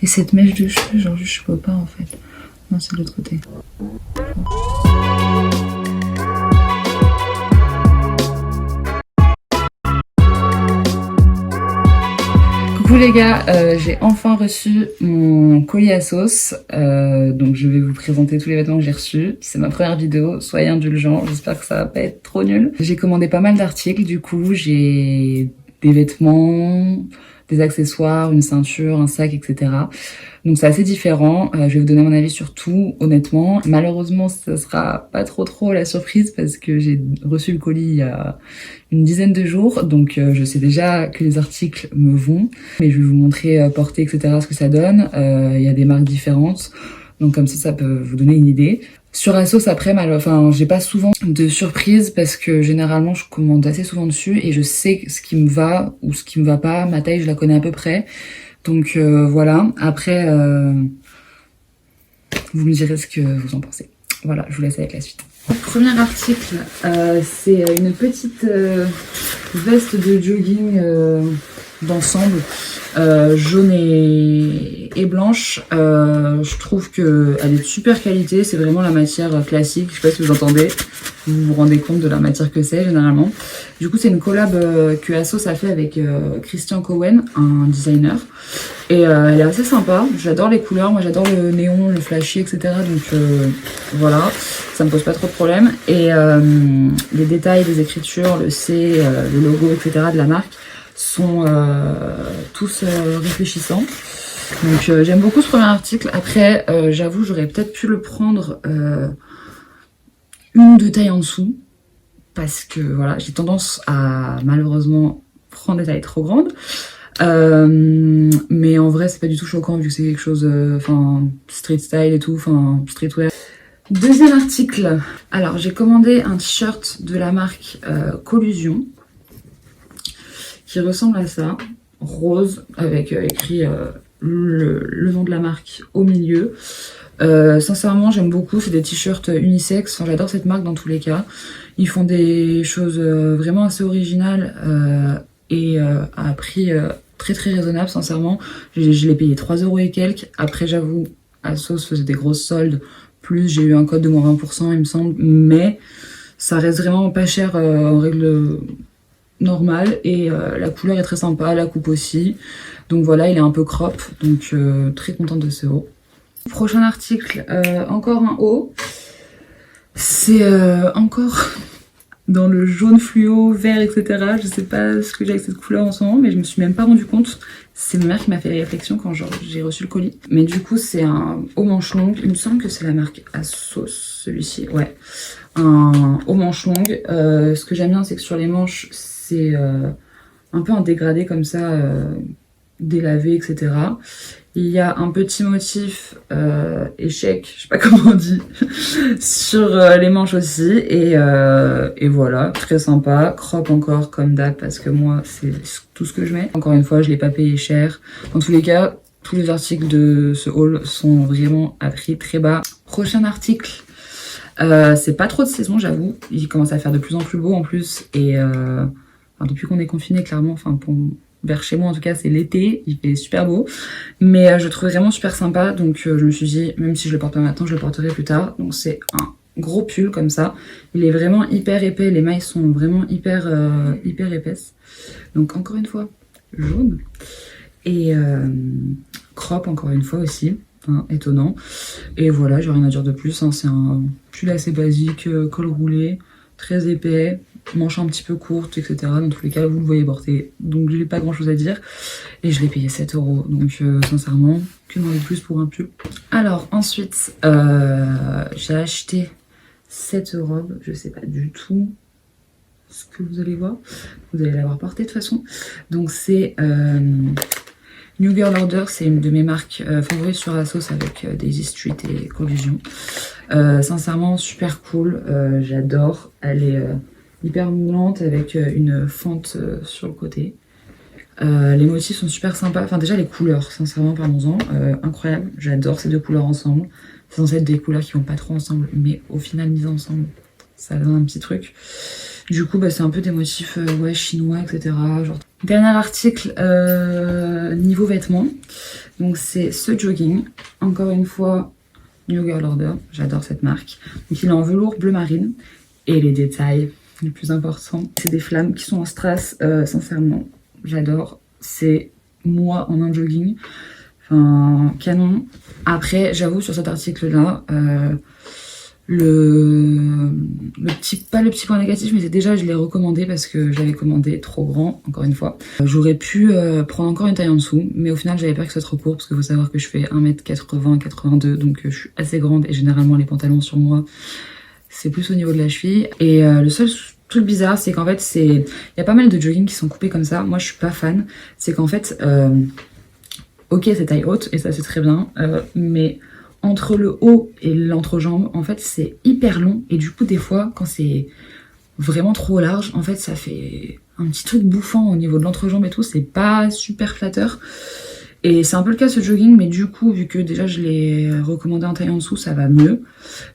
Et cette mèche de cheveux, genre je peux pas en fait. Non, c'est de l'autre côté. Coucou les gars, j'ai enfin reçu mon colis à sauce, donc je vais vous présenter tous les vêtements que j'ai reçus. C'est ma première vidéo, soyez indulgents, j'espère que ça va pas être trop nul. J'ai commandé pas mal d'articles, du coup j'ai des vêtements, des accessoires, une ceinture, un sac, etc. Donc c'est assez différent, je vais vous donner mon avis sur tout, honnêtement. Malheureusement, ça sera pas trop la surprise parce que j'ai reçu le colis il y a une dizaine de jours, donc je sais déjà que les articles me vont. Mais je vais vous montrer portée, etc. ce que ça donne. Il y a des marques différentes, donc comme ça peut vous donner une idée. Sur Asos après, j'ai pas souvent de surprises parce que généralement je commande assez souvent dessus et je sais ce qui me va ou ce qui me va pas. Ma taille, je la connais à peu près. Donc voilà, après vous me direz ce que vous en pensez. Voilà, je vous laisse avec la suite. Premier article, c'est une petite veste de jogging d'ensemble, jaune et blanche. Je trouve qu'elle est de super qualité, c'est vraiment la matière classique, je sais pas si vous entendez, vous vous rendez compte de la matière que c'est généralement. Du coup c'est une collab que Asos a fait avec Christian Cohen, un designer, et elle est assez sympa, j'adore les couleurs, moi j'adore le néon, le flashy, etc. Donc voilà, ça me pose pas trop de problème. Et les détails, les écritures, le C, le logo, etc. de la marque sont tous réfléchissants. Donc j'aime beaucoup ce premier article. Après j'avoue j'aurais peut-être pu le prendre une ou deux tailles en dessous parce que voilà, j'ai tendance à malheureusement prendre des tailles trop grandes. Mais en vrai c'est pas du tout choquant vu que c'est quelque chose street style et tout, streetwear. Deuxième article, alors j'ai commandé un t-shirt de la marque Collusion qui ressemble à ça, rose avec écrit le nom de la marque au milieu. Sincèrement j'aime beaucoup, c'est des t-shirts unisex, j'adore cette marque dans tous les cas. Ils font des choses vraiment assez originales et à prix très raisonnable sincèrement. Je l'ai payé 3 € et quelques. Après j'avoue Asos faisait des grosses soldes, plus j'ai eu un code de moins 20% il me semble, mais ça reste vraiment pas cher en règle normale et la couleur est très sympa, la coupe aussi. Donc voilà, il est un peu crop, donc très contente de ce haut. Prochain article, encore un haut. C'est encore dans le jaune fluo, vert, etc. Je sais pas ce que j'ai avec cette couleur en ce moment, mais je me suis même pas rendu compte. C'est ma mère qui m'a fait la réflexion quand j'ai reçu le colis. Mais du coup, c'est un haut manche longue. Il me semble que c'est la marque Asos, celui-ci. Ouais, un haut manche longue. Ce que j'aime bien, c'est que sur les manches, c'est un peu un dégradé comme ça, délavé, etc. Il y a un petit motif échec, je sais pas comment on dit, sur les manches aussi. Et voilà, très sympa. Crop encore comme d'hab parce que moi, c'est tout ce que je mets. Encore une fois, je l'ai pas payé cher. Dans tous les cas, tous les articles de ce haul sont vraiment à prix très bas. Prochain article. C'est pas trop de saison, j'avoue. Il commence à faire de plus en plus beau en plus. Et depuis qu'on est confiné, clairement, vers chez moi en tout cas, c'est l'été, il fait super beau. Mais je le trouve vraiment super sympa. Donc je me suis dit, même si je le porte pas maintenant, je le porterai plus tard. Donc c'est un gros pull comme ça. Il est vraiment hyper épais. Les mailles sont vraiment hyper épaisses. Donc encore une fois, jaune. Et crop encore une fois aussi. Étonnant. Et voilà, j'ai rien à dire de plus. C'est un pull assez basique, col roulé, très épais, manche un petit peu courte, etc. Dans tous les cas, vous le voyez porter. Donc, j'ai pas grand chose à dire. Et je l'ai payé 7 €. Donc, sincèrement, que demander de plus pour un pull. Alors, ensuite, j'ai acheté cette robe. Je sais pas du tout ce que vous allez voir. Vous allez l'avoir portée de toute façon. Donc, c'est New Girl Order, c'est une de mes marques favorites sur Asos avec Daisy Street et Collusion. Sincèrement, super cool, j'adore. Elle est hyper moulante avec une fente sur le côté. Les motifs sont super sympas, enfin déjà les couleurs, sincèrement, parlons-en, incroyable. J'adore ces deux couleurs ensemble. C'est censé être des couleurs qui vont pas trop ensemble, mais au final mises ensemble, ça donne un petit truc. Du coup, c'est un peu des motifs ouais, chinois, etc. Genre. Dernier article niveau vêtements. Donc c'est ce jogging. Encore une fois, New Girl Order. J'adore cette marque. Donc il est en velours bleu marine. Et les détails les plus importants, c'est des flammes qui sont en strass. Sincèrement, j'adore. C'est moi en un jogging. Enfin, canon. Après, j'avoue, sur cet article-là, pas le petit point négatif, mais c'est déjà je l'ai recommandé parce que j'avais commandé trop grand, encore une fois. J'aurais pu prendre encore une taille en dessous, mais au final j'avais peur que ce soit trop court parce qu'il faut savoir que je fais 1m80, 82, donc je suis assez grande et généralement les pantalons sur moi c'est plus au niveau de la cheville. Et le seul truc bizarre, c'est qu'en fait il y a pas mal de joggings qui sont coupés comme ça. Moi je suis pas fan. C'est qu'en fait, ok c'est taille haute et ça c'est très bien, mais entre le haut et l'entrejambe, en fait, c'est hyper long. Et du coup, des fois, quand c'est vraiment trop large, en fait, ça fait un petit truc bouffant au niveau de l'entrejambe et tout. C'est pas super flatteur. Et c'est un peu le cas ce jogging, mais du coup, vu que déjà je l'ai recommandé en taille en dessous, ça va mieux.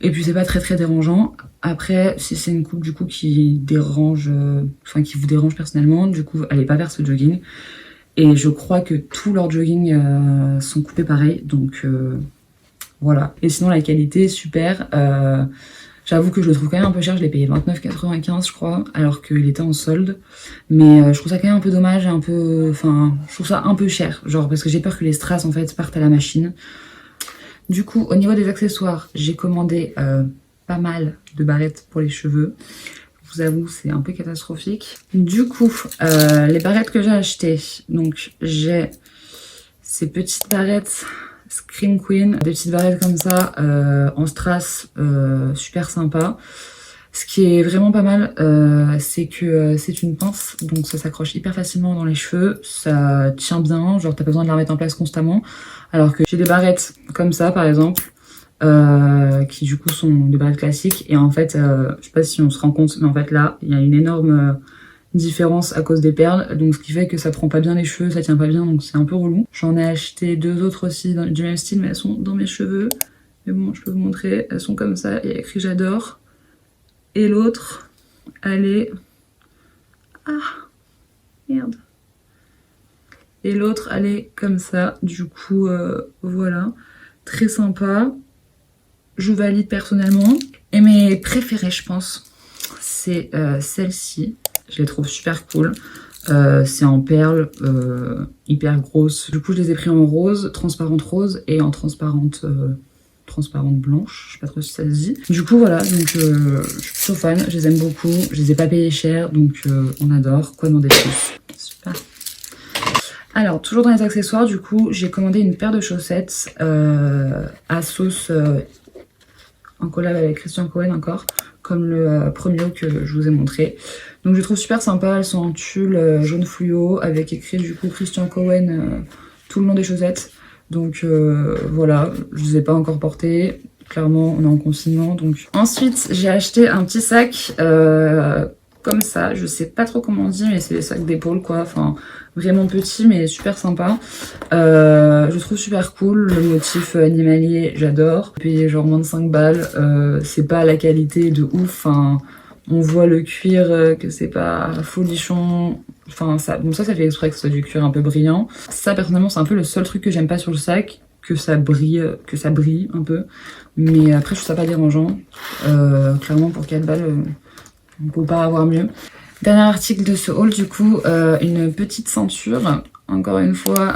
Et puis c'est pas très très dérangeant. Après, si c'est une coupe du coup qui dérange, qui vous dérange personnellement, du coup, allez pas vers ce jogging. Et je crois que tous leurs joggings sont coupés pareil, donc... Voilà. Et sinon la qualité super. J'avoue que je le trouve quand même un peu cher. Je l'ai payé 29,95 je crois, alors qu'il était en solde. Mais je trouve ça quand même un peu dommage et un peu... Enfin, je trouve ça un peu cher. Genre parce que j'ai peur que les strass en fait partent à la machine. Du coup, au niveau des accessoires, j'ai commandé pas mal de barrettes pour les cheveux. Je vous avoue, c'est un peu catastrophique. Du coup, les barrettes que j'ai achetées. Donc j'ai ces petites barrettes... Scream Queen, des petites barrettes comme ça en strass, super sympa. Ce qui est vraiment pas mal, c'est que c'est une pince, donc ça s'accroche hyper facilement dans les cheveux, ça tient bien, genre t'as pas besoin de la remettre en place constamment. Alors que j'ai des barrettes comme ça par exemple, qui du coup sont des barrettes classiques, et en fait, je sais pas si on se rend compte, mais en fait là, il y a une énorme... différence à cause des perles, donc ce qui fait que ça prend pas bien les cheveux, ça tient pas bien, donc c'est un peu relou. J'en ai acheté deux autres aussi du même style, mais elles sont dans mes cheveux. Mais bon, je peux vous montrer, elles sont comme ça, il y a écrit j'adore. Et l'autre, elle est... Ah, merde. Et l'autre, elle est comme ça, du coup, voilà. Très sympa. Je valide personnellement. Et mes préférées, je pense, c'est celle-ci. Je les trouve super cool. C'est en perles, hyper grosses. Du coup, je les ai pris en rose, transparente rose, et en transparente blanche. Je sais pas trop si ça se dit. Du coup, voilà. Donc, je suis plutôt fan. Je les aime beaucoup. Je les ai pas payées cher, donc on adore. Quoi demander de plus? Super. Alors, toujours dans les accessoires, du coup, j'ai commandé une paire de chaussettes à sauce en collab avec Christian Cohen encore, comme le premier que je vous ai montré. Donc je les trouve super sympa, elles sont en tulle jaune fluo avec écrit du coup Christian Cohen tout le long des chaussettes. Donc voilà, je les ai pas encore portées, clairement on est en confinement. Donc ensuite j'ai acheté un petit sac comme ça, je sais pas trop comment on dit, mais c'est des sacs d'épaule quoi, enfin vraiment petit mais super sympa. Je trouve super cool, le motif animalier j'adore. Payer genre moins de 5 balles, c'est pas la qualité de ouf, enfin on voit le cuir que c'est pas folichon, enfin ça, bon ça fait exprès que ce soit du cuir un peu brillant. Ça personnellement c'est un peu le seul truc que j'aime pas sur le sac, que ça brille un peu, mais après je trouve ça pas dérangeant. Clairement pour 4 balles on peut pas avoir mieux. Dernier article de ce haul du coup, une petite ceinture, encore une fois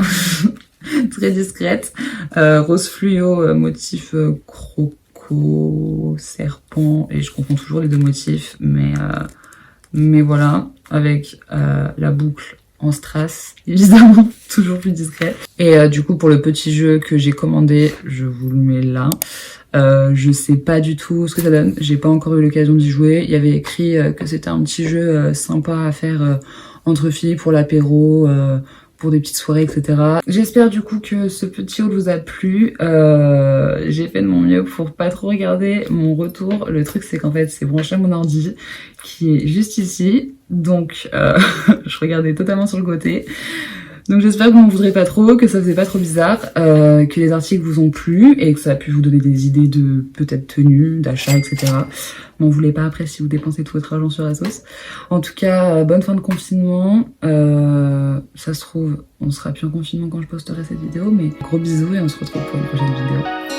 très discrète, rose fluo, motif croco, serpent, et je confonds toujours les deux motifs, mais voilà, avec la boucle en strass, évidemment, toujours plus discret. Et du coup pour le petit jeu que j'ai commandé, je vous le mets là. Je sais pas du tout ce que ça donne, j'ai pas encore eu l'occasion d'y jouer. Il y avait écrit que c'était un petit jeu sympa à faire entre filles pour l'apéro, pour des petites soirées, etc. J'espère du coup que ce petit haul vous a plu. J'ai fait de mon mieux pour pas trop regarder mon retour. Le truc c'est qu'en fait c'est branché à mon ordi qui est juste ici, donc je regardais totalement sur le côté. Donc j'espère que vous m'en voudrez pas trop, que ça faisait pas trop bizarre, que les articles vous ont plu et que ça a pu vous donner des idées de peut-être tenues, d'achats, etc. M'en voulez pas après si vous dépensez tout votre argent sur la sauce. En tout cas, bonne fin de confinement. Ça se trouve, on sera plus en confinement quand je posterai cette vidéo, mais gros bisous et on se retrouve pour une prochaine vidéo.